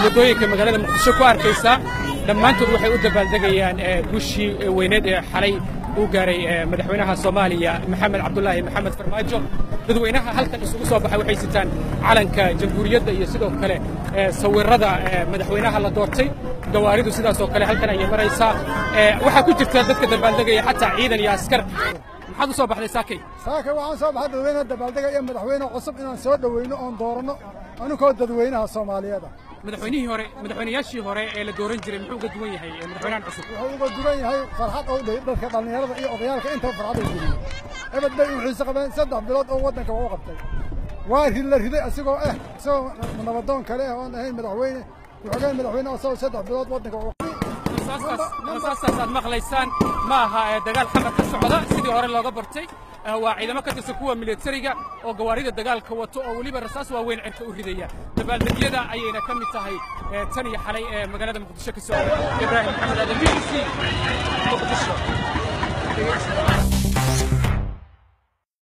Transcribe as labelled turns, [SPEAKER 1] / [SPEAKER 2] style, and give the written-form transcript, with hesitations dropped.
[SPEAKER 1] wadooyinka magaalada muqdisho ku arkaysa dhammaantood waxay u dabaaldegayaan guushii weyneed ee xalay uu gaaray madaxweynaha Soomaaliya Maxamed Cabdullaahi Maxamed Farmaajo. dadweynaha halkan isugu soo baxay waxay sitaan calanka jamhuuriyadda iyo sidoo kale sawirrada madaxweynaha la doortay. gawaaridu sidaas oo kale halkan ay maraysaa. waxa ku jirta dadka dabaaldegaya xataa ciidan iyo askar. maxaad u soo baxday saakay?
[SPEAKER 2] saakay waxaan soo baxay dadweynaha dabaaldegaya madaxweyne cusub inaan soo dhaweyno oon doorano anigoo dadweynaha Soomaaliyeed.
[SPEAKER 1] madaxweynayaashii hore ee la dooran jiray muxuu uga duwan yahay madaxweynahan cusub?
[SPEAKER 2] wuxuu uga duwan yahay farxad oo dadka dhalinyarada iyo odayaalka inta farxad ay geliyeen. abad bay u xiiso qabeen 3 bilood oo wadanka uu qabtay. waa la riday asigoo nabadoon kale oo aan ahayn madaxweyne wuxuu madaxweyne oo 3 bilood wadanka uu
[SPEAKER 1] aad maqlaysaan ma aha dagaal xamar ka socda sidii hore looga bartay. waa ciidamo ka tirsan kuwa militariga oo gawaarida dagaalka wato oo waliba rasaas waaweyn cirka u ridaya. dabaaldegyada ayayna ka mid tahay tan iyo xalay magaalada muqdisho ka soo Ibrahim Maxamed Aadan BBC.